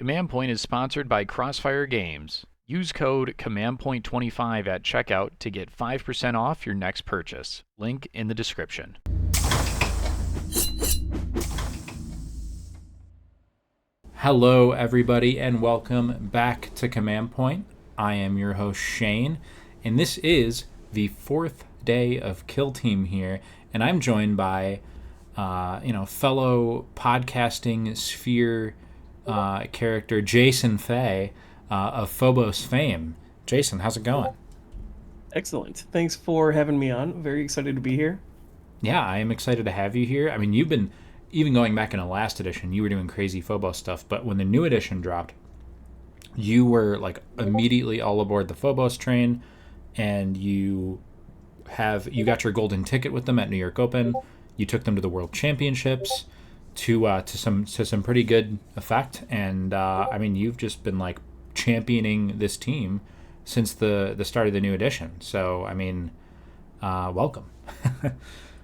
Command Point is sponsored by Crossfire Games. Use code CommandPoint25 at checkout to get 5% off your next purchase. Link in the description. Hello, everybody, and welcome back to Command Point. I am your host, Shane, and this is the fourth day of Kill Team here, and I'm joined by, fellow podcasting sphere character Jason Fay of Phobos fame. Jason, how's it going? Excellent. Thanks for having me on. Very excited to be here. Yeah, I am excited to have you here. I mean, you've been, even going back in the last edition, you were doing crazy Phobos stuff, but when the new edition dropped, you were like immediately all aboard the Phobos train, and you got your golden ticket with them at New York Open. You took them to the World Championships to some pretty good effect, and I mean, you've just been like championing this team since the start of the new edition. So I mean, welcome.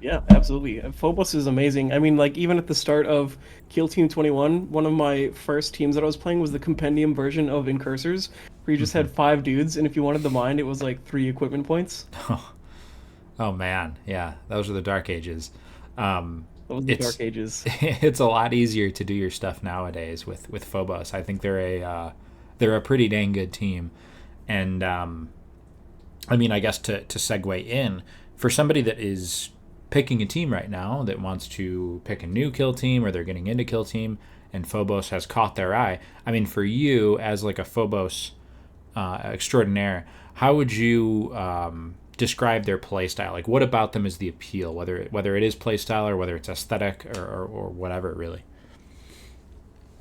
Yeah, absolutely. Phobos is amazing. I mean, like even at the start of Kill Team 21, one of my first teams that I was playing was the compendium version of Incursors, where you just had five dudes, and if you wanted the mind, it was like 3 equipment points. Oh man, yeah, those are the dark ages. That was the It's dark ages. it's a lot easier to do your stuff nowadays with Phobos. I think they're a pretty dang good team, and I mean, I guess to segue in for somebody that is picking a team right now that wants to pick a new kill team, or they're getting into kill team, and Phobos has caught their eye. I mean, for you as like a Phobos extraordinaire, how would you describe their play style? Like, what about them is the appeal? Whether it is play style or whether it's aesthetic or whatever, really.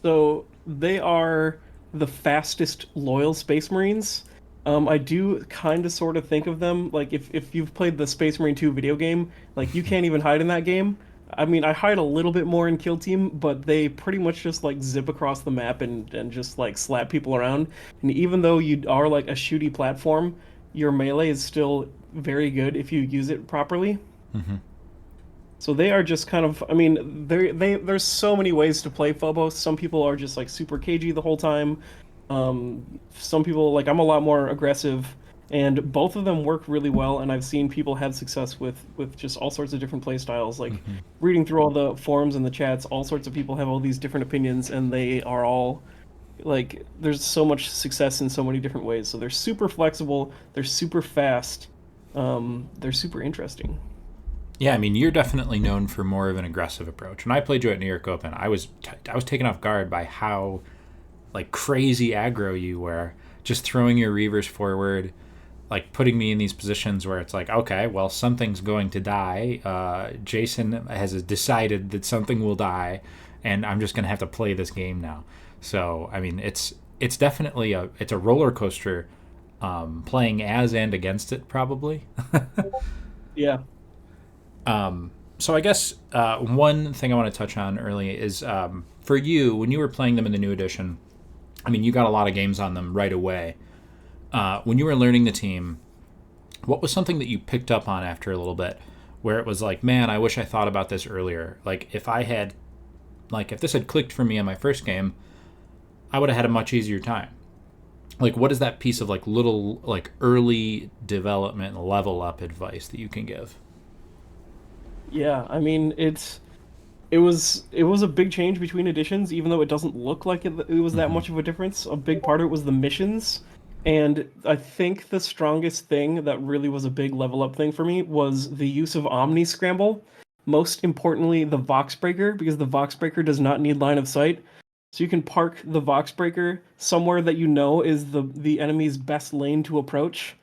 So they are the fastest loyal Space Marines. I do kind of sort of think of them like if you've played the Space Marine 2 video game, like you can't even hide in that game. I mean, I hide a little bit more in Kill Team, but they pretty much just like zip across the map and just like slap people around. And even though you are like a shooty platform, your melee is still very good if you use it properly. Mm-hmm. So they are just kind of, I mean, there's so many ways to play Phobos. Some people are just like super cagey the whole time. Some people like I'm a lot more aggressive, and both of them work really well. And I've seen people have success with just all sorts of different play styles. Like Mm-hmm. reading through all the forums and the chats, all sorts of people have all these different opinions, and they are all like there's so much success in so many different ways. So they're super flexible, they're super fast, they're super interesting. Yeah, I mean, you're definitely known for more of an aggressive approach. When I played you at New York Open, I was taken off guard by how like crazy aggro you were, just throwing your reavers forward, like putting me in these positions where it's like, okay, well, something's going to die. Jason has decided that something will die, and I'm just gonna have to play this game now. So I mean, it's definitely it's a roller coaster, playing as and against it probably. Yeah. So I guess one thing I want to touch on early is for you, when you were playing them in the new edition, I mean, you got a lot of games on them right away. When you were learning the team, what was something that you picked up on after a little bit where it was like, man, I wish I thought about this earlier. Like if this had clicked for me in my first game, I would have had a much easier time. Like, what is that piece of like little like early development level up advice that you can give? Yeah, I mean it was a big change between editions, even though it doesn't look like it was that Mm-hmm. much of a difference. A big part of it was the missions, and I think the strongest thing that really was a big level up thing for me was the use of Omni Scramble. Most importantly, the Vox Breaker, because the Vox Breaker does not need line of sight. So you can park the Vox Breaker somewhere that you know is the enemy's best lane to approach.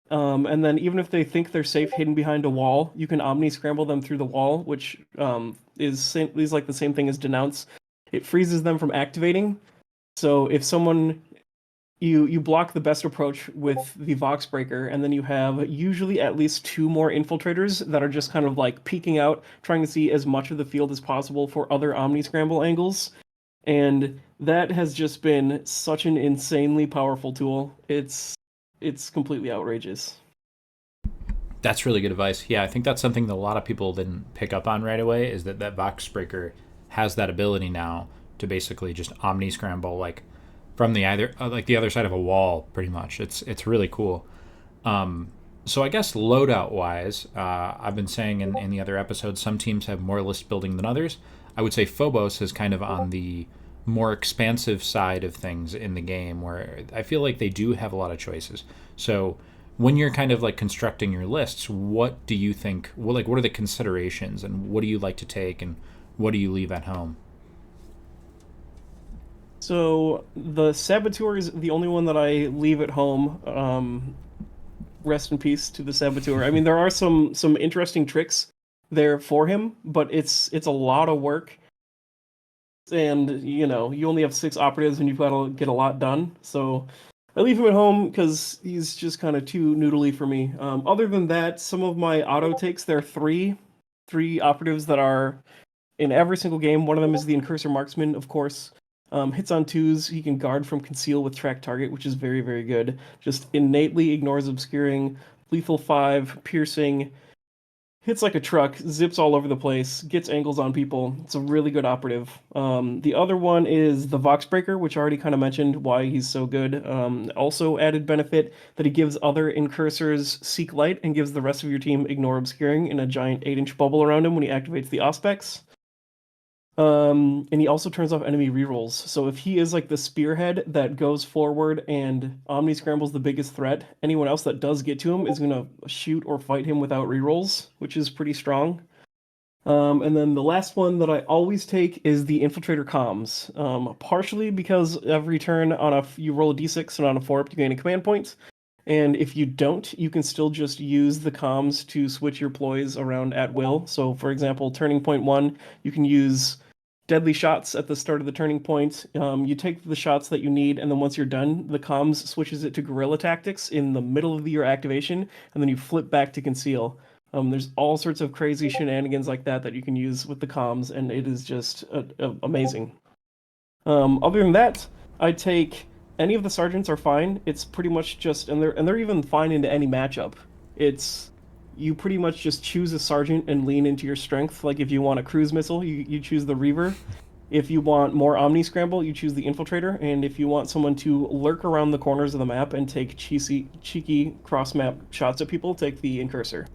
And then even if they think they're safe hidden behind a wall, you can omni scramble them through the wall, which is like the same thing as denounce. It freezes them from activating. So if someone you block the best approach with the Vox Breaker, and then you have usually at least two more infiltrators that are just kind of like peeking out, trying to see as much of the field as possible for other omni scramble angles. And that has just been such an insanely powerful tool. It's completely outrageous. That's really good advice. Yeah, I think that's something that a lot of people didn't pick up on right away, is that Vox Breaker has that ability now to basically just omni scramble like from the either like the other side of a wall, pretty much. It's really cool. So I guess loadout wise, I've been saying in the other episodes, some teams have more list building than others. I would say Phobos is kind of on the more expansive side of things in the game, where I feel like they do have a lot of choices. So when you're kind of like constructing your lists, what do you think? Well, like, what are the considerations, and what do you like to take, and what do you leave at home? So the Saboteur is the only one that I leave at home. Rest in peace to the Saboteur. I mean, there are some interesting tricks there for him, but it's a lot of work, and you only have 6 operatives, and you've got to get a lot done. So I leave him at home because he's just kind of too noodly for me. Other than that, some of my auto takes, there are three operatives that are in every single game. One of them is the Incursor Marksman, of course. Hits on 2s, he can guard from conceal with track target, which is very, very good. Just innately ignores obscuring, lethal 5, piercing, hits like a truck, zips all over the place, gets angles on people. It's a really good operative. The other one is the Voxbreaker, which I already kind of mentioned why he's so good. Also added benefit that he gives other incursors seek light and gives the rest of your team ignore obscuring in a giant 8-inch bubble around him when he activates the Auspex. And he also turns off enemy rerolls. So if he is like the spearhead that goes forward and Omni Scramble's the biggest threat, anyone else that does get to him is going to shoot or fight him without rerolls, which is pretty strong. And then the last one that I always take is the Infiltrator Comms. Partially because every turn you roll a d6, and on a 4-up you gain a command point. And if you don't, you can still just use the comms to switch your ploys around at will. So, for example, turning point 1, you can use deadly shots at the start of the turning point. You take the shots that you need, and then once you're done, the comms switches it to guerrilla tactics in the middle of your activation, and then you flip back to conceal. There's all sorts of crazy shenanigans like that you can use with the comms, and it is just amazing. Other than that, I take any of the sergeants are fine. It's pretty much just, and they're even fine into any matchup. It's you pretty much just choose a sergeant and lean into your strength. Like if you want a cruise missile, you choose the Reaver. If you want more Omni Scramble, you choose the Infiltrator. And if you want someone to lurk around the corners of the map and take cheeky cross-map shots at people, take the Incursor.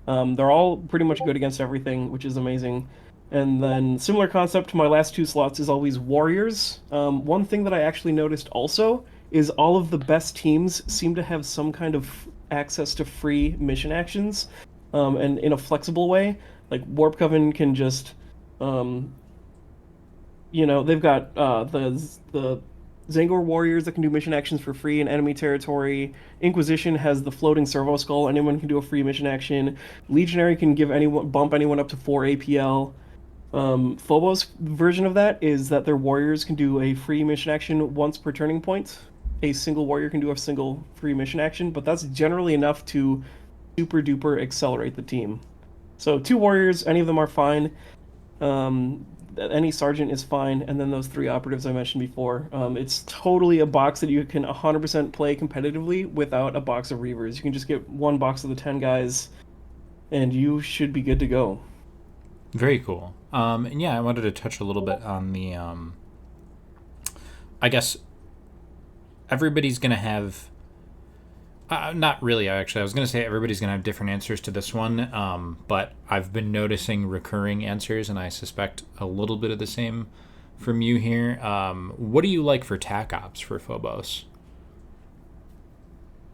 They're all pretty much good against everything, which is amazing. And then similar concept to my last 2 slots is always Warriors. One thing that I actually noticed also is all of the best teams seem to have some kind of access to free mission actions, and in a flexible way. Like Warp Coven can just, they've got the Zangor Warriors that can do mission actions for free in enemy territory. Inquisition has the floating servo skull. Anyone can do a free mission action. Legionary can bump anyone up to 4 APL. Phobos version of that is that their warriors can do a free mission action once per turning point. A single warrior can do a single free mission action, but that's generally enough to super duper accelerate the team. So 2 warriors, any of them are fine. Any sergeant is fine, and then those 3 operatives I mentioned before. It's totally a box that you can 100% play competitively without a box of Reavers. You can just get 1 box of the 10 guys, and you should be good to go. Very cool. And yeah, I wanted to touch a little bit on the, I guess everybody's going to have, not really, actually. I was going to say everybody's going to have different answers to this one, but I've been noticing recurring answers, and I suspect a little bit of the same from you here. What do you like for TAC Ops for Phobos?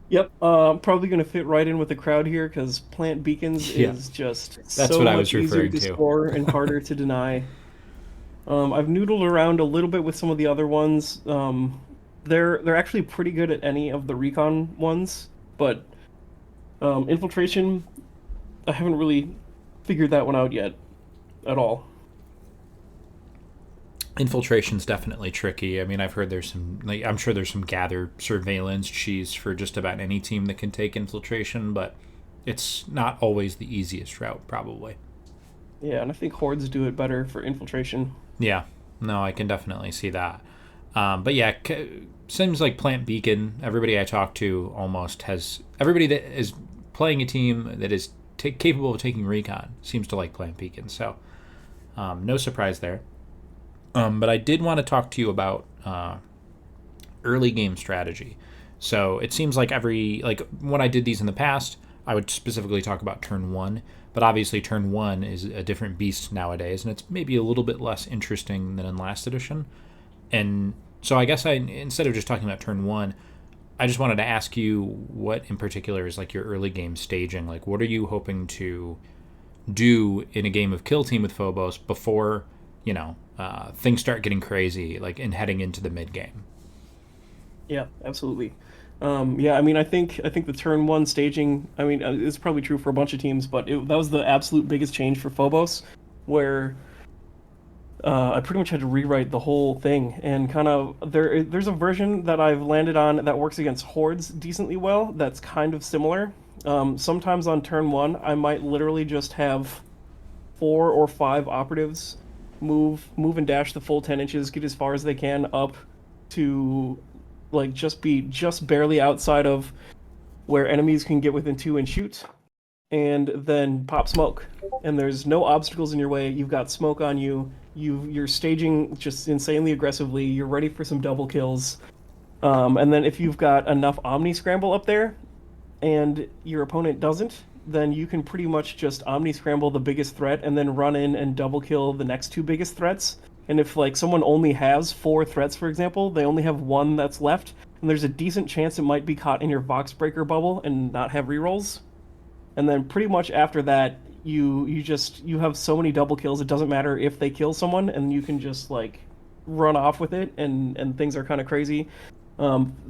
Yep, probably going to fit right in with the crowd here because plant beacons is just That's so what I much was easier referring to to. score and harder to deny. I've noodled around a little bit with some of the other ones. They're actually pretty good at any of the recon ones, but infiltration, I haven't really figured that one out yet at all. Infiltration's definitely tricky. I mean, I've heard there's some, like, I'm sure there's some gather surveillance cheese for just about any team that can take infiltration, but it's not always the easiest route, probably. Yeah, and I think hordes do it better for infiltration. Yeah, no, I can definitely see that. But yeah, seems like Plant Beacon, everybody I talk to almost has, everybody that is playing a team that is capable of taking recon seems to like Plant Beacon, so no surprise there. But I did want to talk to you about early game strategy. So it seems like when I did these in the past, I would specifically talk about turn one, but obviously turn one is a different beast nowadays, and it's maybe a little bit less interesting than in last edition. And so I guess instead of just talking about turn one, I just wanted to ask you what in particular is like your early game staging. Like, what are you hoping to do in a game of Kill Team with Phobos before, things start getting crazy, like in heading into the mid game? Yeah, absolutely. Yeah, I mean, I think the turn one staging. I mean, it's probably true for a bunch of teams, but that was the absolute biggest change for Phobos, where I pretty much had to rewrite the whole thing. And kind of there's a version that I've landed on that works against hordes decently well. That's kind of similar. Sometimes on turn one, I might literally just have 4 or 5 operatives move and dash the full 10 inches, get as far as they can up to like just be just barely outside of where enemies can get within 2 and shoot, and then pop smoke. And there's no obstacles in your way. You've got smoke on you. You're staging just insanely aggressively. You're ready for some double kills. And then if you've got enough Omni Scramble up there, and your opponent doesn't, then you can pretty much just Omni Scramble the biggest threat and then run in and double kill the next 2 biggest threats. And if like someone only has 4 threats, for example, they only have 1 that's left, and there's a decent chance it might be caught in your Vox Breaker bubble and not have rerolls. And then pretty much after that, you have so many double kills, it doesn't matter if they kill someone, and you can just like run off with it, and things are kind of crazy.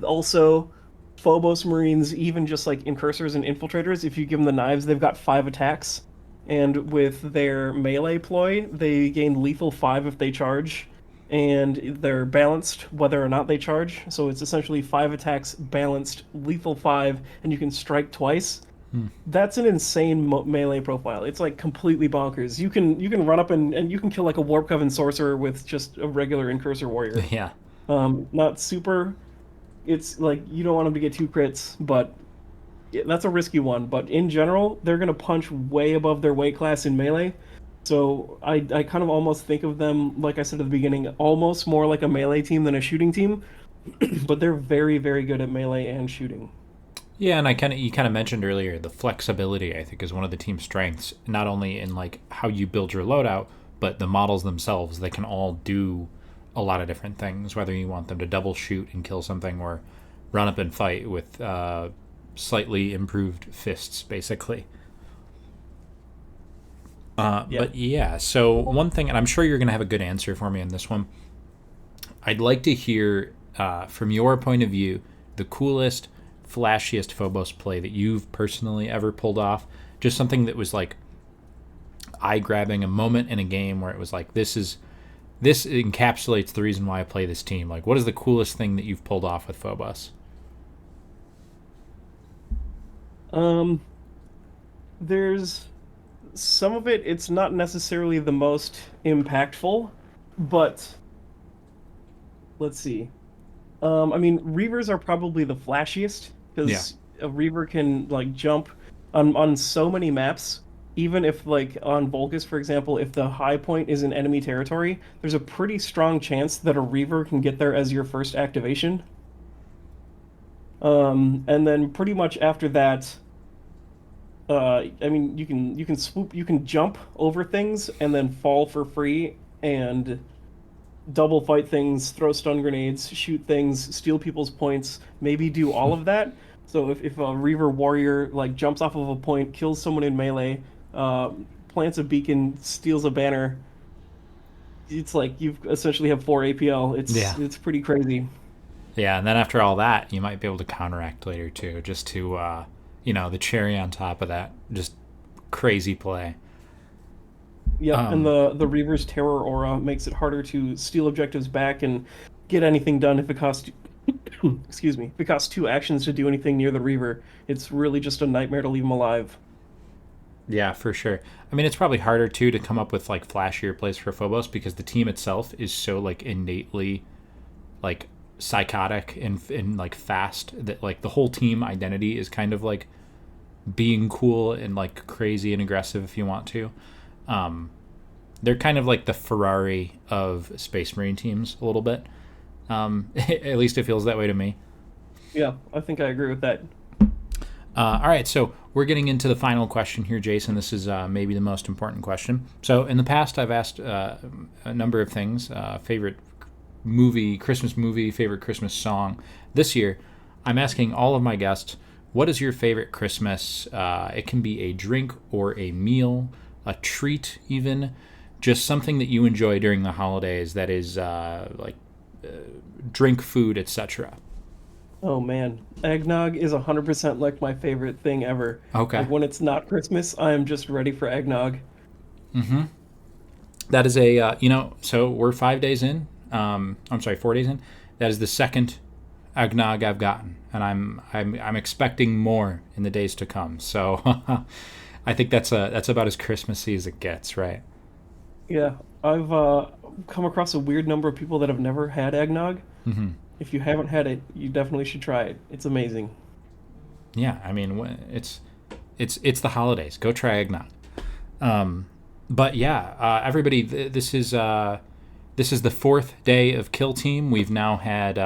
Also, Phobos Marines, even just like incursors and infiltrators, if you give them the knives, they've got 5 attacks. And with their melee ploy, they gain lethal 5 if they charge, and they're balanced whether or not they charge. So it's essentially 5 attacks balanced, lethal 5, and you can strike twice. That's an insane melee profile. It's like completely bonkers. You can run up and you can kill like a Warp Coven sorcerer with just a regular incursor warrior. Yeah. Not super. It's like you don't want them to get 2 crits, but that's a risky one. But in general, they're gonna punch way above their weight class in melee. So I kind of almost think of them, like I said at the beginning, almost more like a melee team than a shooting team. But they're very, very good at melee and shooting. Yeah, and you kind of mentioned earlier the flexibility. I think is one of the team's strengths, not only in like how you build your loadout, but the models themselves. They can all do a lot of different things. Whether you want them to double shoot and kill something, or run up and fight with slightly improved fists, basically. But yeah, so one thing, and I'm sure you're going to have a good answer for me on this one. I'd like to hear from your point of view the coolest, flashiest Phobos play that you've personally ever pulled off. Just something that was like eye-grabbing, a moment in a game where it was like, this encapsulates the reason why I play this team. Like, what is the coolest thing that you've pulled off with Phobos? There's some of it, it's not necessarily the most impactful, but let's see. I mean, Reavers are probably the flashiest because a Reaver can like jump on so many maps. Even if like on Volcus, for example, if the high point is in enemy territory, there's a pretty strong chance that a Reaver can get there as your first activation. And then pretty much after that, I mean, you can swoop, you can jump over things and then fall for free and double fight things, throw stun grenades, shoot things, steal people's points, maybe do all of that. So if a Reaver warrior like jumps off of a point, kills someone in melee, plants a beacon, steals a banner, it's like you've essentially have 4 APL. It's pretty crazy. Yeah, and then after all that, you might be able to counteract later too, just to the cherry on top of that, just crazy play. Yeah, and the Reaver's terror aura makes it harder to steal objectives back and get anything done if it costs excuse me, if it costs 2 actions to do anything near the Reaver. It's really just a nightmare to leave him alive. Yeah, for sure. I mean, it's probably harder too to come up with like flashier plays for Phobos because the team itself is so like innately like psychotic and like fast that like the whole team identity is kind of like being cool and like crazy and aggressive if you want to. They're kind of like the Ferrari of Space Marine teams a little bit. At least it feels that way to me. Yeah, I think I agree with that. All right, so we're getting into the final question here, Jason. This is maybe the most important question. So in the past, I've asked a number of things: favorite movie, Christmas movie, favorite Christmas song. This year, I'm asking all of my guests, what is your favorite Christmas? It can be a drink or a meal, a treat, even just something that you enjoy during the holidays. That is like drink, food, etc. Oh man, eggnog is 100% like my favorite thing ever. Okay. Like when it's not Christmas, I am just ready for eggnog. That is a so we're 5 days in. I'm sorry, 4 days in. That is the second eggnog I've gotten, and I'm expecting more in the days to come. So I think that's about as Christmassy as it gets, right? Yeah, I've come across a weird number of people that have never had eggnog. If you haven't had it, you definitely should try it. It's amazing. Yeah, I mean it's the holidays. Go try eggnog. But yeah, everybody, this is the fourth day of Kill Team. We've now had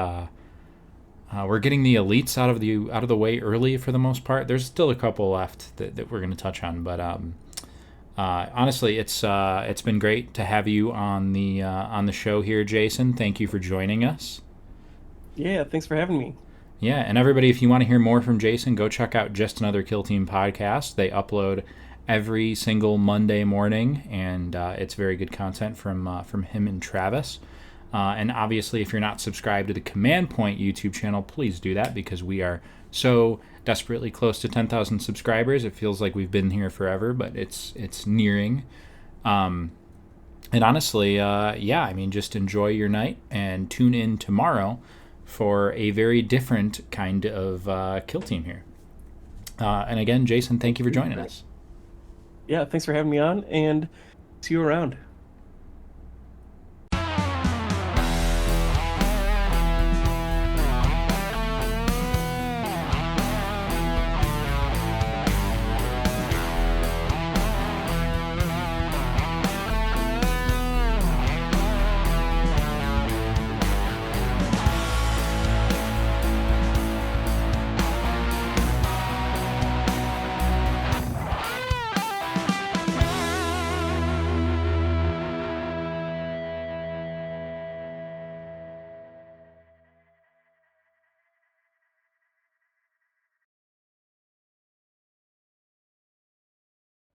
we're getting the elites out of the way early for the most part. There's still a couple left that we're going to touch on, but honestly, it's been great to have you on the show here, Jason. Thank you for joining us. Yeah, thanks for having me. Yeah, and everybody, if you want to hear more from Jason, go check out Just Another Kill Team podcast. They upload every single Monday morning, and it's very good content from him and Travis. And obviously, if you're not subscribed to the Command Point YouTube channel, please do that, because we are so desperately close to 10,000 subscribers. It feels like we've been here forever, but it's nearing. And honestly, yeah, I mean, just enjoy your night and tune in tomorrow for a very different kind of Kill Team here. And again, Jason, thank you for joining us. Yeah, thanks for having me on, and see you around.